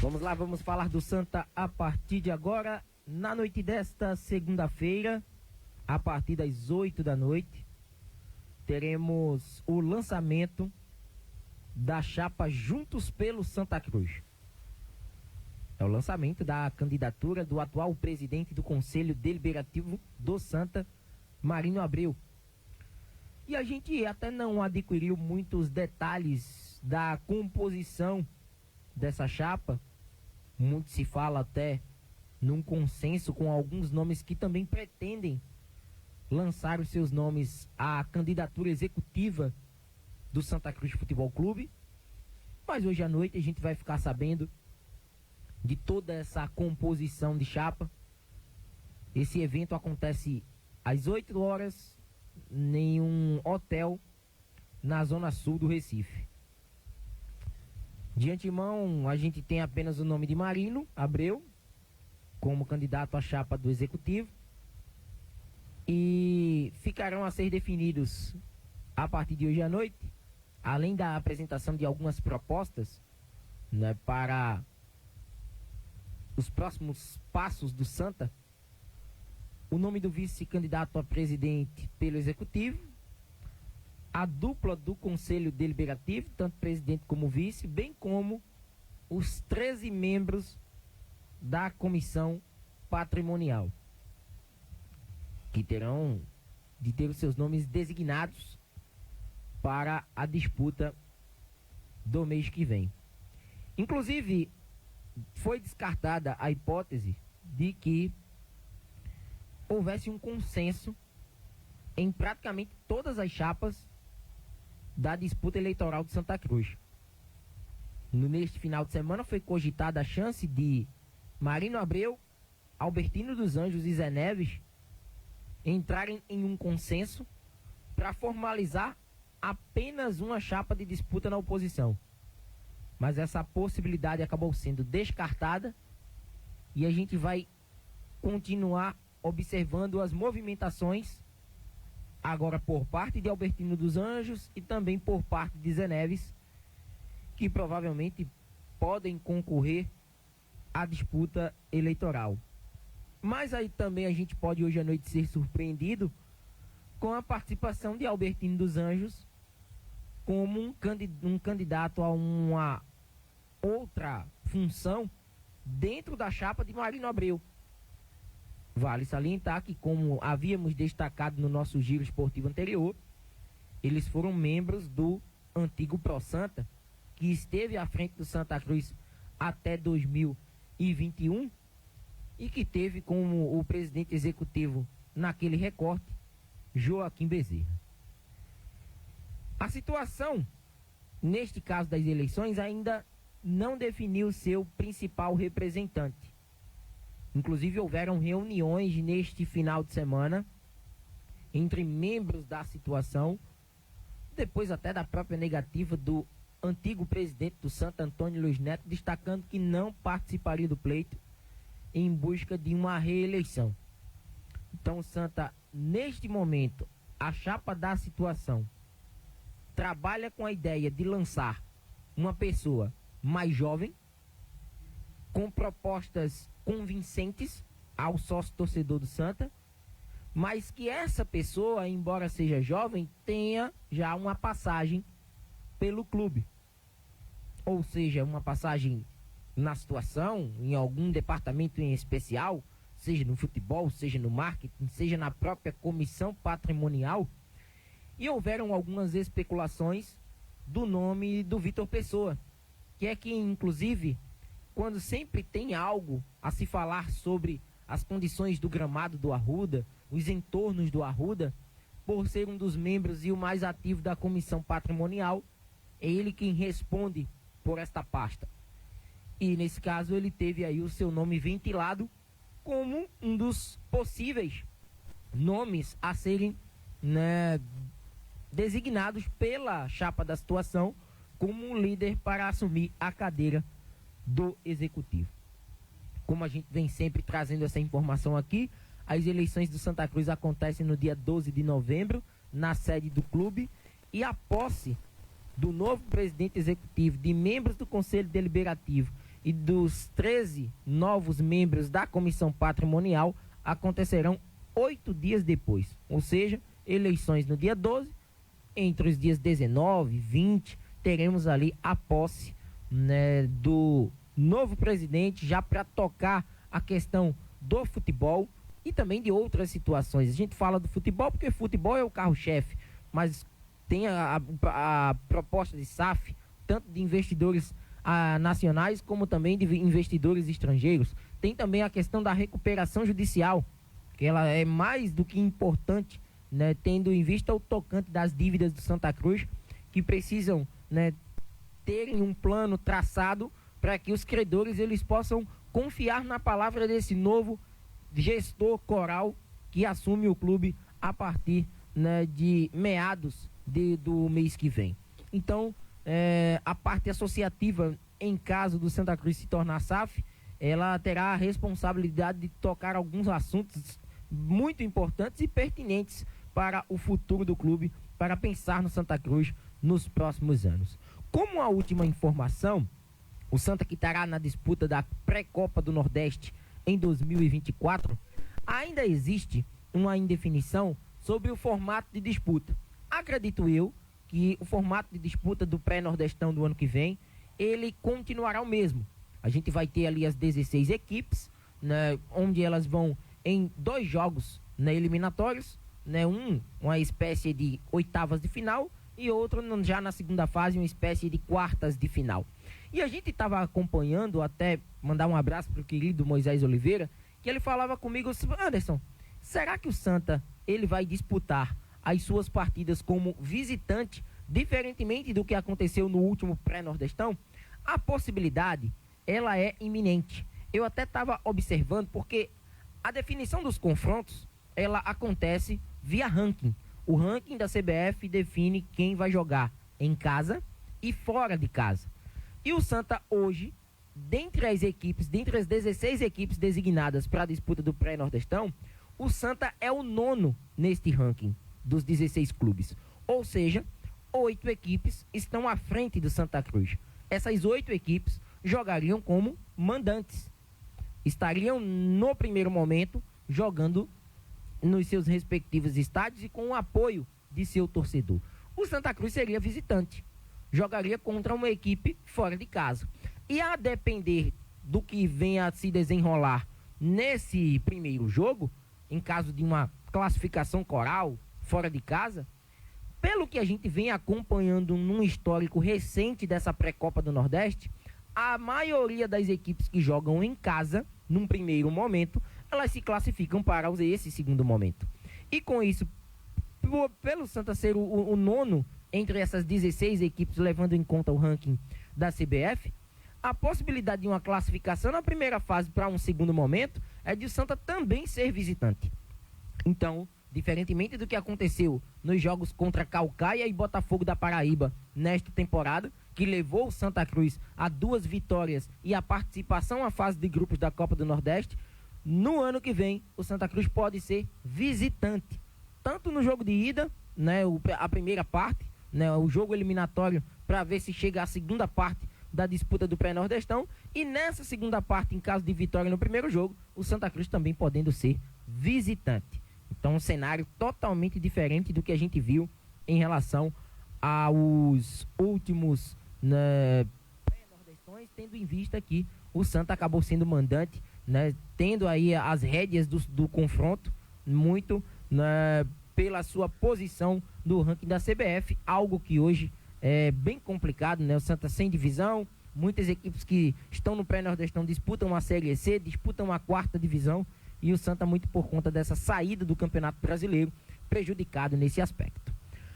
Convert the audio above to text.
Vamos lá, vamos falar do Santa a partir de agora, na noite desta segunda-feira, a partir das 8 da noite, teremos o lançamento da chapa Juntos pelo Santa Cruz. É o lançamento da candidatura do atual presidente do Conselho Deliberativo do Santa, Marinho Abreu. E a gente até não adquiriu muitos detalhes da composição dessa chapa. Muito se fala até num consenso com alguns nomes que também pretendem lançar os seus nomes à candidatura executiva do Santa Cruz Futebol Clube. Mas hoje à noite a gente vai ficar sabendo de toda essa composição de chapa. Esse evento acontece às 8 horas em um hotel na zona sul do Recife. De antemão, a gente tem apenas o nome de Marinho Abreu como candidato à chapa do Executivo. E ficarão a ser definidos a partir de hoje à noite, além da apresentação de algumas propostas, né, para os próximos passos do Santa, o nome do vice-candidato a presidente pelo Executivo, a dupla do Conselho Deliberativo, tanto presidente como vice, bem como os 13 membros da Comissão Patrimonial, que terão de ter os seus nomes designados para a disputa do mês que vem. Inclusive, foi descartada a hipótese de que houvesse um consenso em praticamente todas as chapas da disputa eleitoral de Santa Cruz. Neste final de semana foi cogitada a chance de Marinho Abreu, Albertino dos Anjos e Zé Neves entrarem em um consenso para formalizar apenas uma chapa de disputa na oposição. Mas essa possibilidade acabou sendo descartada e a gente vai continuar observando as movimentações agora por parte de Albertino dos Anjos e também por parte de Zé Neves, que provavelmente podem concorrer à disputa eleitoral. Mas aí também a gente pode hoje à noite ser surpreendido com a participação de Albertino dos Anjos como um candidato a uma outra função dentro da chapa de Marinho Abreu. Vale salientar que, como havíamos destacado no nosso giro esportivo anterior, eles foram membros do antigo Pro Santa, que esteve à frente do Santa Cruz até 2021 e que teve como o presidente executivo naquele recorte Joaquim Bezerra. A situação, neste caso das eleições, ainda não definiu seu principal representante. Inclusive, houveram reuniões neste final de semana entre membros da situação, depois até da própria negativa do antigo presidente do Santa, Antônio Luiz Neto, destacando que não participaria do pleito em busca de uma reeleição. Então, o Santa, neste momento, a chapa da situação trabalha com a ideia de lançar uma pessoa mais jovem, com propostas convincentes ao sócio torcedor do Santa, mas que essa pessoa, embora seja jovem, tenha já uma passagem pelo clube. Ou seja, uma passagem na situação, em algum departamento em especial, seja no futebol, seja no marketing, seja na própria comissão patrimonial. E houveram algumas especulações do nome do Vitor Pessoa, que é que, inclusive, quando sempre tem algo a se falar sobre as condições do gramado do Arruda, os entornos do Arruda, por ser um dos membros e o mais ativo da comissão patrimonial, é ele quem responde por esta pasta. E nesse caso ele teve aí o seu nome ventilado como um dos possíveis nomes a serem, né, designados pela chapa da situação como um líder para assumir a cadeira do Executivo. Como a gente vem sempre trazendo essa informação aqui, as eleições do Santa Cruz acontecem no dia 12 de novembro, na sede do clube, e a posse do novo presidente executivo, de membros do Conselho Deliberativo e dos 13 novos membros da comissão patrimonial acontecerão 8 dias depois, ou seja, eleições no dia 12, entre os dias 19 e 20, teremos ali a posse, né, do novo presidente, já para tocar a questão do futebol e também de outras situações. A gente fala do futebol porque futebol é o carro-chefe, mas tem a proposta de SAF, tanto de investidores nacionais como também de investidores estrangeiros. Tem também a questão da recuperação judicial, que ela é mais do que importante, né, tendo em vista o tocante das dívidas do Santa Cruz, que precisam, né, terem um plano traçado para que os credores eles possam confiar na palavra desse novo gestor coral que assume o clube a partir, né, de meados do mês que vem. Então, a parte associativa, em caso do Santa Cruz se tornar SAF, ela terá a responsabilidade de tocar alguns assuntos muito importantes e pertinentes para o futuro do clube, para pensar no Santa Cruz nos próximos anos. Como a última informação, o Santa, que estará na disputa da pré-copa do Nordeste em 2024, ainda existe uma indefinição sobre o formato de disputa. Acredito eu que o formato de disputa do pré-nordestão do ano que vem, ele continuará o mesmo. A gente vai ter ali as 16 equipes, né, onde elas vão em 2 jogos, né, eliminatórios, né, uma espécie de oitavas de final e outro já na segunda fase, uma espécie de quartas de final. E a gente estava acompanhando, até mandar um abraço para o querido Moisés Oliveira, que ele falava comigo: Anderson, será que o Santa ele vai disputar as suas partidas como visitante, diferentemente do que aconteceu no último pré-nordestão? A possibilidade, ela é iminente. Eu até estava observando, porque a definição dos confrontos, ela acontece via ranking. O ranking da CBF define quem vai jogar em casa e fora de casa. E o Santa hoje, dentre as 16 equipes designadas para a disputa do pré-nordestão, o Santa é o 9º neste ranking dos 16 clubes. Ou seja, 8 equipes estão à frente do Santa Cruz. Essas 8 equipes jogariam como mandantes. Estariam, no primeiro momento, jogando nos seus respectivos estádios e com o apoio de seu torcedor. O Santa Cruz seria visitante. Jogaria contra uma equipe fora de casa. E a depender do que venha a se desenrolar nesse primeiro jogo, em caso de uma classificação coral fora de casa, pelo que a gente vem acompanhando num histórico recente dessa pré-copa do Nordeste, a maioria das equipes que jogam em casa, num primeiro momento, elas se classificam para esse segundo momento. E com isso, pelo Santa ser o 9º entre essas 16 equipes, levando em conta o ranking da CBF, a possibilidade de uma classificação na primeira fase para um segundo momento é de o Santa também ser visitante. Então, diferentemente do que aconteceu nos jogos contra Caucaia e Botafogo da Paraíba nesta temporada, que levou o Santa Cruz a 2 vitórias e a participação à fase de grupos da Copa do Nordeste, no ano que vem o Santa Cruz pode ser visitante, tanto no jogo de ida, né, a primeira parte, né, o jogo eliminatório, para ver se chega à segunda parte da disputa do pré-nordestão, e nessa segunda parte, em caso de vitória no primeiro jogo, o Santa Cruz também podendo ser visitante. Então, um cenário totalmente diferente do que a gente viu em relação aos últimos, né, pré-nordestões, tendo em vista que o Santa acabou sendo mandante, né, tendo aí as rédeas do confronto, muito, né, pela sua posição no ranking da CBF, algo que hoje é bem complicado, né? O Santa sem divisão, muitas equipes que estão no pré-nordestão disputam a Série C, disputam a 4ª divisão, e o Santa, muito por conta dessa saída do Campeonato Brasileiro, prejudicado nesse aspecto.